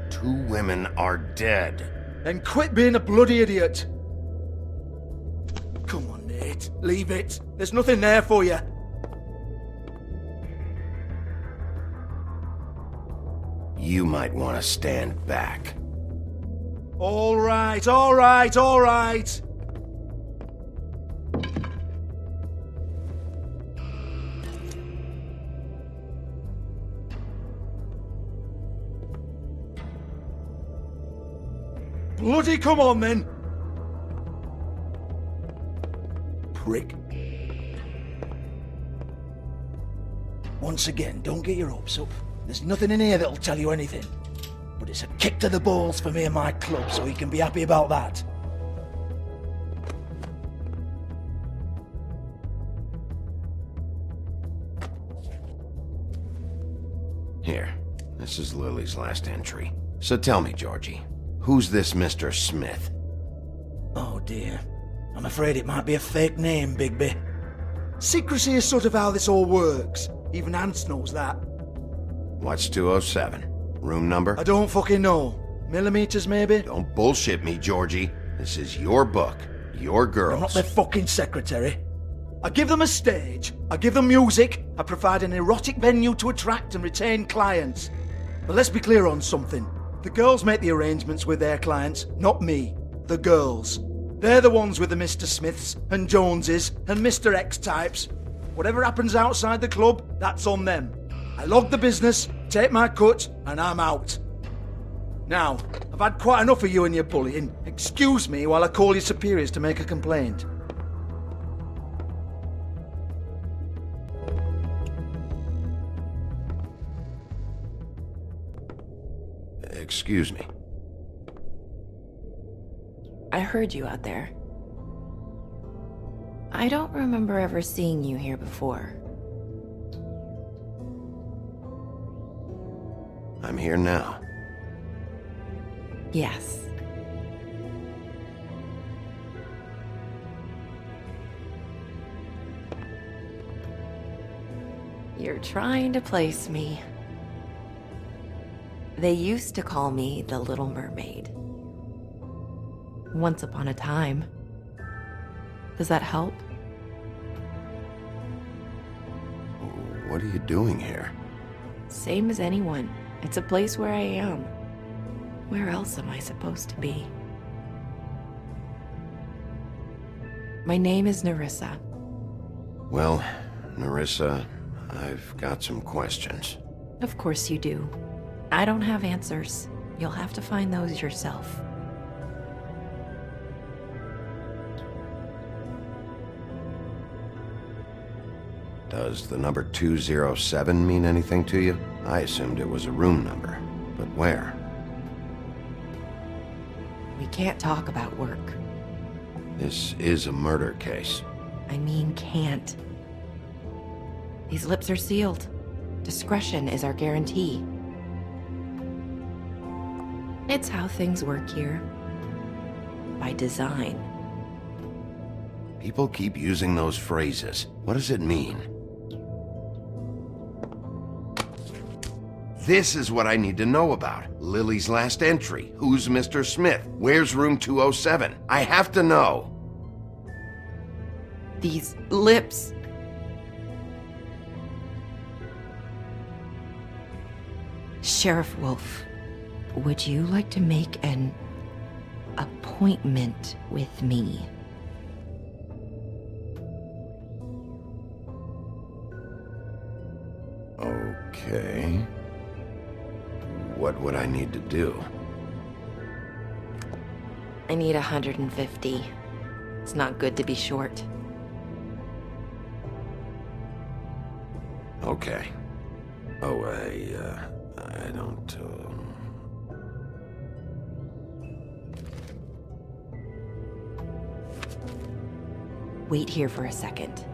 B: 2 women are dead.
N: And quit being a bloody idiot. Come on, Nate. Leave it. There's nothing there for you.
B: You might want to stand back.
N: All right, all right, all right. Bloody come on, then. Prick. Once again, don't get your hopes up. There's nothing in here that'll tell you anything. But it's a kick to the balls for me and my club, so you can be happy about that.
B: Here, this is Lily's last entry. So tell me, Georgie, who's this Mr. Smith?
N: Oh dear. I'm afraid it might be a fake name, Bigby. Secrecy is sort of how this all works. Even Ants knows that.
B: What's 207? Room number?
N: I don't fucking know. Millimeters, maybe?
B: Don't bullshit me, Georgie. This is your book. Your girls.
N: I'm not their fucking secretary. I give them a stage, I give them music, I provide an erotic venue to attract and retain clients. But let's be clear on something. The girls make the arrangements with their clients, not me. The girls. They're the ones with the Mr. Smiths and Joneses and Mr. X types. Whatever happens outside the club, that's on them. I log the business, take my cut, and I'm out. Now, I've had quite enough of you and your bullying. Excuse me while I call your superiors to make a complaint.
B: Excuse me.
M: I heard you out there. I don't remember ever seeing you here before.
B: I'm here now.
M: Yes. You're trying to place me. They used to call me the Little Mermaid. Once upon a time. Does that help?
B: What are you doing here?
M: Same as anyone. It's a place where I am. Where else am I supposed to be? My name is Nerissa.
B: Well, Nerissa, I've got some questions.
M: Of course you do. I don't have answers. You'll have to find those yourself.
B: Does the number 207 mean anything to you? I assumed it was a room number, but where?
M: We can't talk about work.
B: This is a murder case.
M: I mean can't. These lips are sealed. Discretion is our guarantee. It's how things work here. By design.
B: People keep using those phrases. What does it mean? This is what I need to know about. Lily's last entry. Who's Mr. Smith? Where's room 207? I have to know.
M: These lips. Sheriff Wolf, would you like to make an appointment with me?
B: Okay. What would I need to do?
M: I need 150. It's not good to be short.
B: Okay. Oh, I don't,
M: Wait here for a second.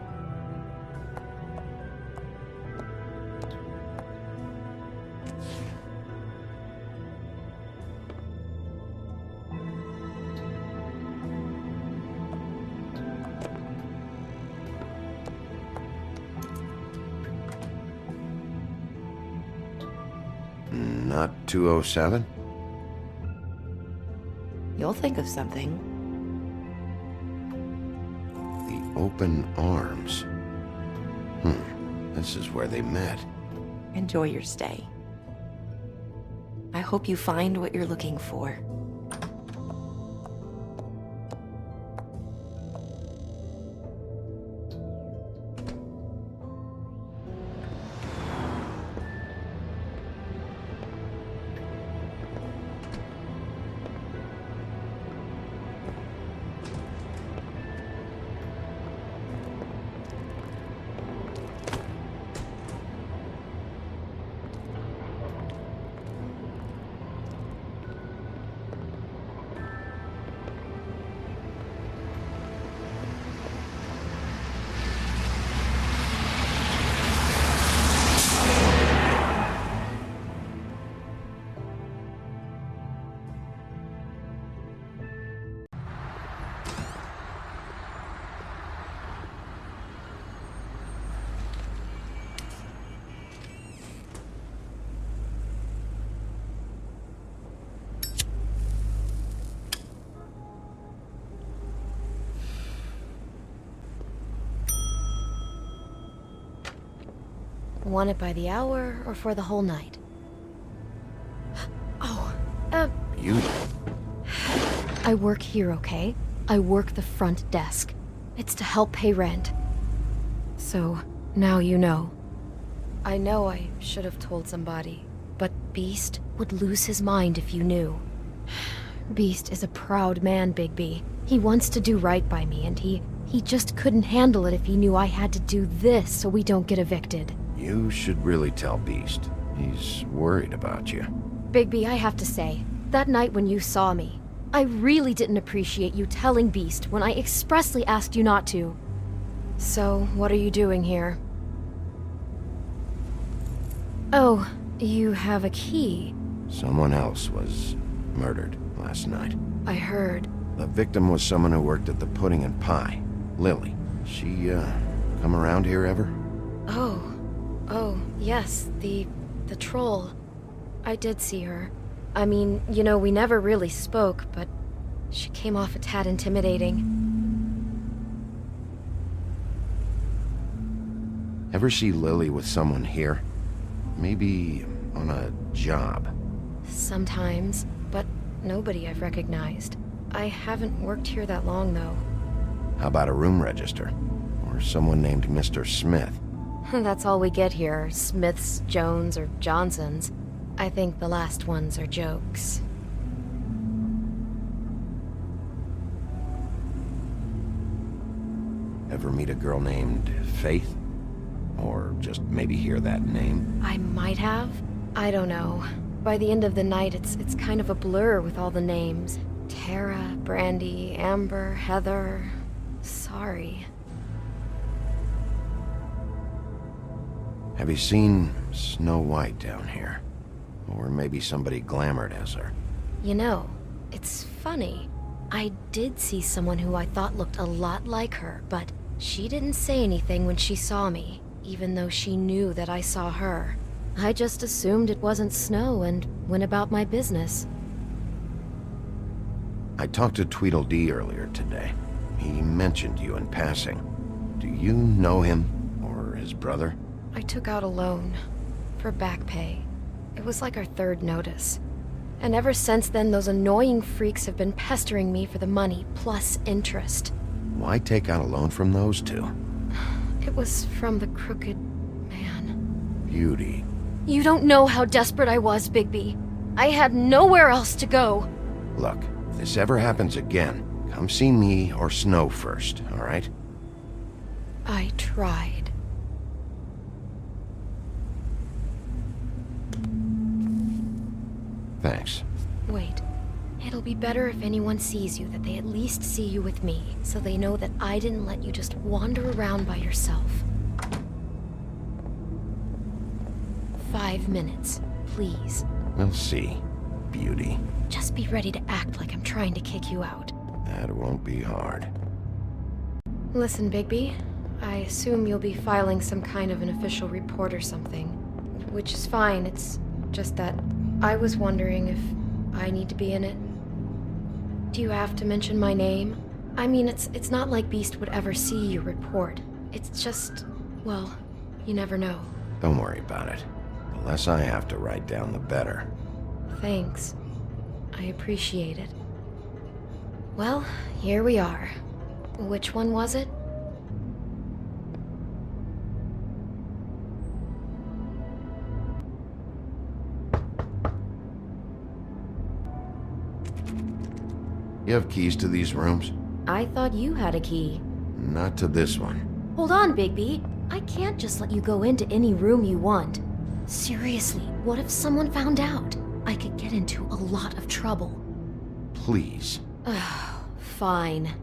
B: Not 207?
M: You'll think of something.
B: The open arms. This is where they met.
M: Enjoy your stay. I hope you find what you're looking for.
I: Want it by the hour or for the whole night? Oh,
B: Beauty.
I: I work here, okay? I work the front desk. It's to help pay rent. So, now you know. I know I should have told somebody, but Beast would lose his mind if you knew. Beast is a proud man, Bigby. He wants to do right by me, and he just couldn't handle it if he knew I had to do this so we don't get evicted.
B: You should really tell Beast. He's worried about you.
I: Bigby, I have to say, that night when you saw me, I really didn't appreciate you telling Beast when I expressly asked you not to. So, what are you doing here? Oh, you have a key.
B: Someone else was murdered last night.
I: I heard.
B: The victim was someone who worked at the Pudding and Pie. Lily. She, come around here ever?
I: Oh, yes, the troll. I did see her. I mean, you know, we never really spoke, but she came off a tad intimidating.
B: Ever see Lily with someone here? Maybe on a job.
I: Sometimes, but nobody I've recognized. I haven't worked here that long, though.
B: How about a room register? Or someone named Mr. Smith?
I: That's all we get here, Smiths, Jones, or Johnsons. I think the last ones are jokes.
B: Ever meet a girl named Faith? Or just maybe hear that name?
I: I might have. I don't know. By the end of the night, it's kind of a blur with all the names. Tara, Brandy, Amber, Heather... Sorry.
B: Have you seen Snow White down here? Or maybe somebody glamored as her?
I: You know, it's funny. I did see someone who I thought looked a lot like her, but she didn't say anything when she saw me, even though she knew that I saw her. I just assumed it wasn't Snow and went about my business.
B: I talked to Tweedledee earlier today. He mentioned you in passing. Do you know him? Or his brother?
I: I took out a loan. For back pay. It was like our third notice. And ever since then, those annoying freaks have been pestering me for the money, plus interest.
B: Why take out a loan from those two?
I: It was from the crooked man.
B: Beauty.
I: You don't know how desperate I was, Bigby. I had nowhere else to go.
B: Look, if this ever happens again, come see me or Snow first, all right?
I: I tried.
B: Thanks.
I: Wait. It'll be better if anyone sees you that they at least see you with me, so they know that I didn't let you just wander around by yourself. 5 minutes, please.
B: We'll see, Beauty.
I: Just be ready to act like I'm trying to kick you out.
B: That won't be hard.
I: Listen, Bigby. I assume you'll be filing some kind of an official report or something. Which is fine, it's just that I was wondering if I need to be in it. Do you have to mention my name? I mean, it's not like Beast would ever see your report. It's just, well, you never know.
B: Don't worry about it. The less I have to write down, the better.
I: Thanks. I appreciate it. Well, here we are. Which one was it?
B: You have keys to these rooms?
I: I thought you had a key.
B: Not to this one.
I: Hold on, Bigby. I can't just let you go into any room you want. Seriously, what if someone found out? I could get into a lot of trouble.
B: Please.
I: Fine.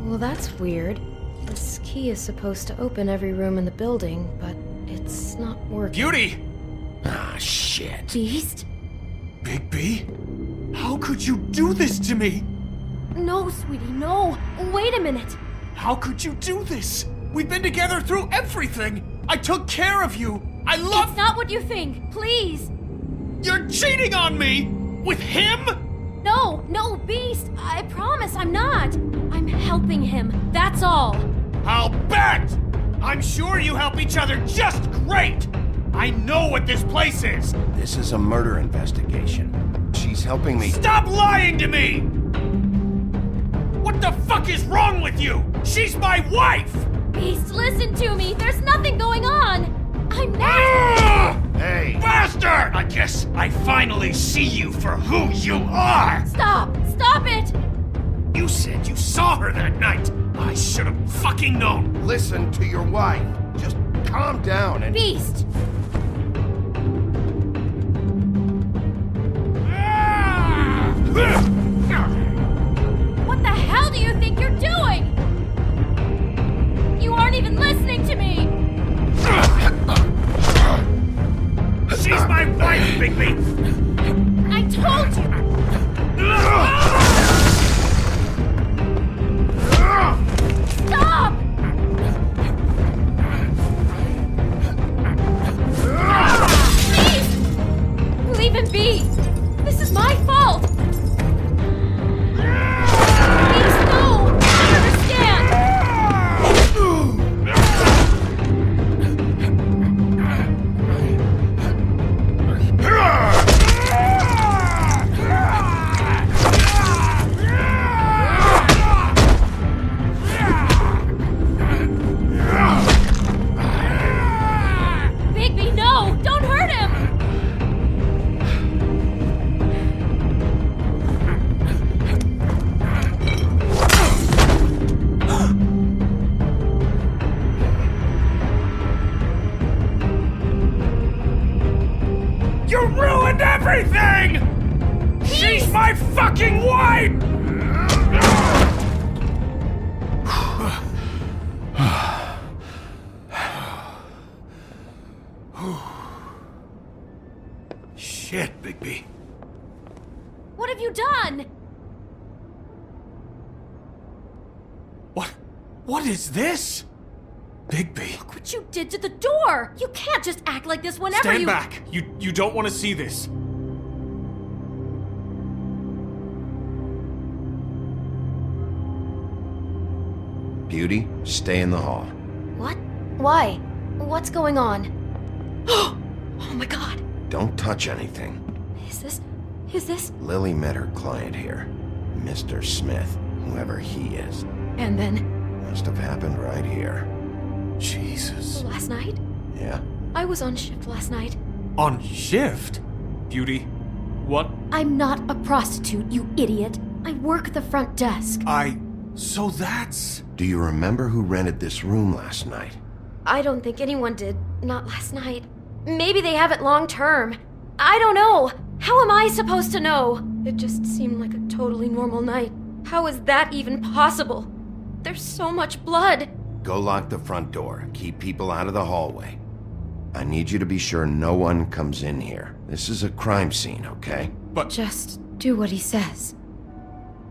I: Well, that's weird. This key is supposed to open every room in the building, but it's not working.
F: Beauty!
B: Ah, shit.
I: Beast?
F: Bigby? How could you do this to me?
I: No, sweetie, no! Wait a minute!
F: How could you do this? We've been together through everything! I took care of you! I love—
I: It's not what you think! Please!
F: You're cheating on me! With him?
I: No, Beast! I promise I'm not! I'm helping him, that's all!
F: I'll bet! I'm sure you help each other just great! I know what this place is!
B: This is a murder investigation. She's helping me.
F: Stop lying to me! What the fuck is wrong with you? She's my wife!
I: Beast, listen to me. There's nothing going on. I'm not.
B: Hey!
F: Bastard! I guess I finally see you for who you are!
I: Stop! Stop it!
F: You said you saw her that night! I should have fucking known!
B: Listen to your wife. Just calm down and...
I: Beast! What the hell do you think you're doing? You aren't even listening to me!
F: She's my wife, Bigby!
I: I told you! Stop! Please! Leave him be! This is my fault! Please, no! I understand! Bigby, no! Don't hurt him!
F: You ruined everything! She's my fucking wife! Shit, Bigby.
I: What have you done?
F: What is this? Bigby.
I: Look what you did to the door! You can't just act like this whenever
F: Stand
I: you-
F: back! You don't want to see this.
B: Beauty, stay in the hall.
I: What? Why? What's going on? Oh my god!
B: Don't touch anything.
I: Is this?
B: Lily met her client here. Mr. Smith, whoever he is.
I: And then?
B: Must have happened right here.
F: Jesus.
I: Last night?
B: Yeah?
I: I was on shift last night.
F: On shift? Beauty, what?
I: I'm not a prostitute, you idiot. I work the front desk.
F: So that's...
B: Do you remember who rented this room last night?
I: I don't think anyone did. Not last night. Maybe they have it long term. I don't know. How am I supposed to know? It just seemed like a totally normal night. How is that even possible? There's so much blood.
B: Go lock the front door. Keep people out of the hallway. I need you to be sure no one comes in here. This is a crime scene, okay?
F: But...
I: Just do what he says.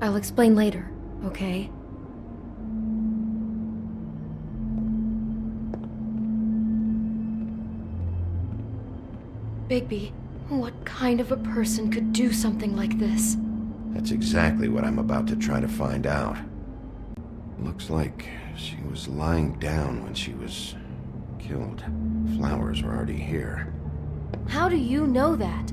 I: I'll explain later, okay? Bigby, what kind of a person could do something like this?
B: That's exactly what I'm about to try to find out. Looks like she was lying down when she was killed. Flowers were already here.
I: How do you know that?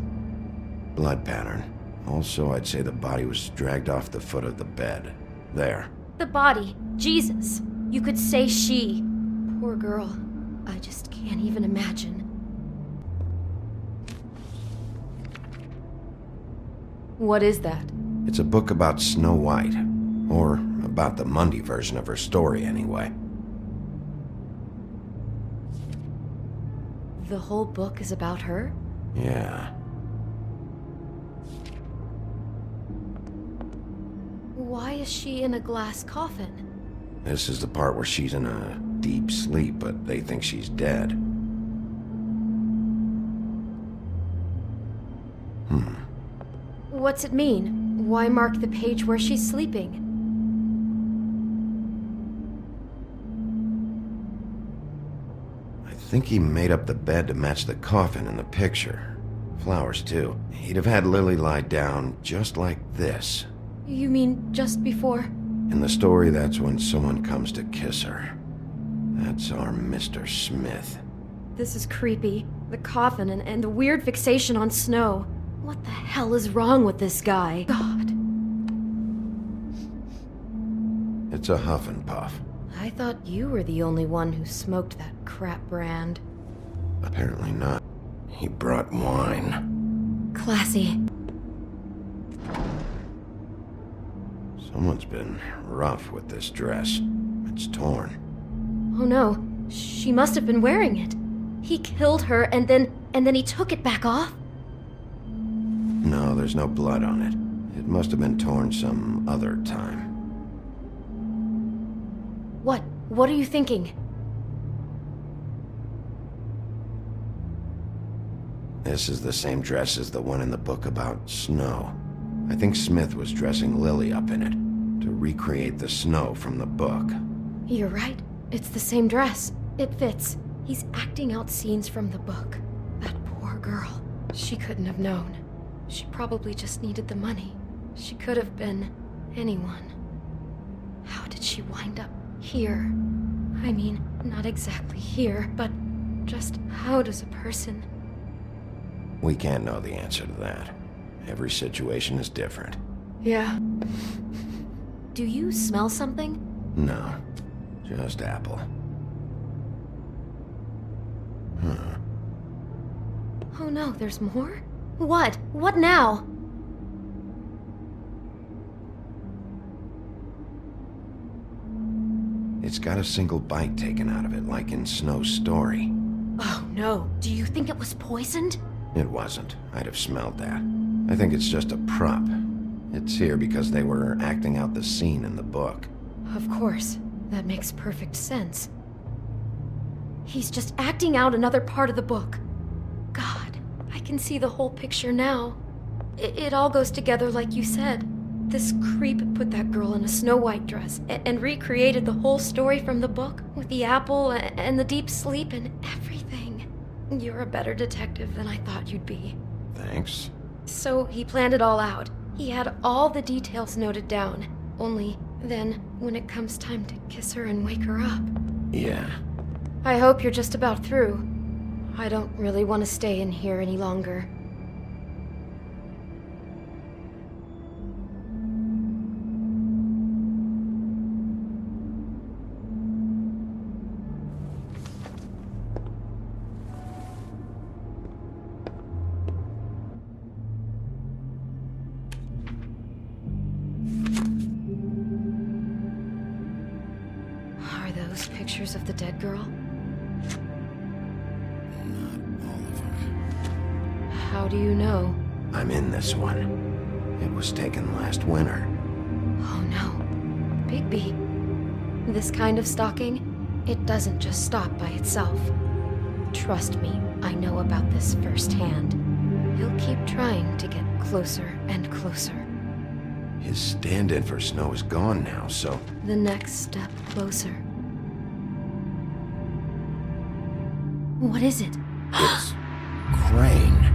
B: Blood pattern. Also, I'd say the body was dragged off the foot of the bed. There.
I: The body. Jesus. You could say she. Poor girl. I just can't even imagine. What is that?
B: It's a book about Snow White. Or about the Mundy version of her story, anyway.
I: The whole book is about her?
B: Yeah.
I: Why is she in a glass coffin?
B: This is the part where she's in a deep sleep, but they think she's dead.
I: What's it mean? Why mark the page where she's sleeping?
B: I think he made up the bed to match the coffin in the picture. Flowers, too. He'd have had Lily lie down just like this.
I: You mean just before?
B: In the story, that's when someone comes to kiss her. That's our Mr. Smith.
I: This is creepy. The coffin and the weird fixation on Snow. What the hell is wrong with this guy? God.
B: It's a huff and puff.
I: I thought you were the only one who smoked that crap brand.
B: Apparently not. He brought wine.
I: Classy.
B: Someone's been rough with this dress. It's torn.
I: Oh no, she must have been wearing it. He killed her and then he took it back off?
B: No, there's no blood on it. It must have been torn some other time.
I: What are you thinking?
B: This is the same dress as the one in the book about Snow. I think Smith was dressing Lily up in it, to recreate the Snow from the book.
I: You're right. It's the same dress. It fits. He's acting out scenes from the book. That poor girl. She couldn't have known. She probably just needed the money. She could have been anyone. How did she wind up here? I mean, not exactly here, but just how does a person...
B: We can't know the answer to that. Every situation is different.
I: Yeah. Do you smell something?
B: No, just apple. Huh.
I: Oh no, there's more? What? What now?
B: It's got a single bite taken out of it, like in Snow's story.
I: Oh no, do you think it was poisoned?
B: It wasn't. I'd have smelled that. I think it's just a prop. It's here because they were acting out the scene in the book.
I: Of course. That makes perfect sense. He's just acting out another part of the book. God, I can see the whole picture now. It all goes together like you said. This creep put that girl in a Snow White dress and recreated the whole story from the book with the apple and the deep sleep and everything. You're a better detective than I thought you'd be.
B: Thanks.
I: So he planned it all out. He had all the details noted down. Only then, when it comes time to kiss her and wake her up...
B: Yeah.
I: I hope you're just about through. I don't really want to stay in here any longer. Are those pictures of the dead girl?
B: Not all of them.
I: How do you know?
B: I'm in this one. It was taken last winter.
I: Oh no. Bigby. This kind of stalking, it doesn't just stop by itself. Trust me, I know about this firsthand. He'll keep trying to get closer and closer.
B: His stand-in for Snow is gone now, so...
I: The next step closer. What is it?
B: It's... Crane.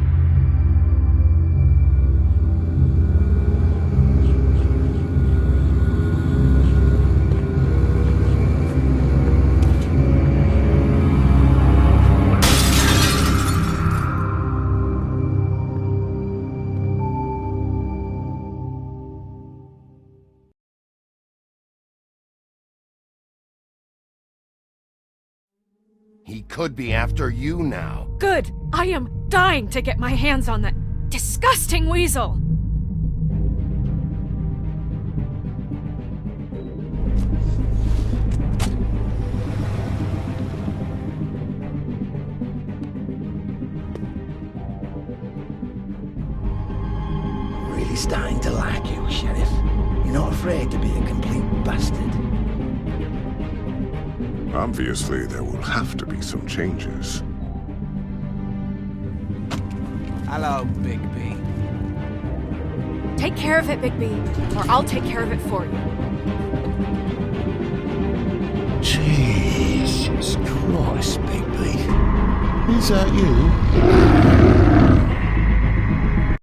B: He could be after you now.
G: Good! I am dying to get my hands on that disgusting weasel!
N: Really starting to like you, Sheriff. You're not afraid to be a complete bastard.
E: Obviously, there will have to be some changes.
F: Hello, Bigby.
G: Take care of it, Bigby, or I'll take care of it for you.
N: Jesus Christ, Bigby. Is that you?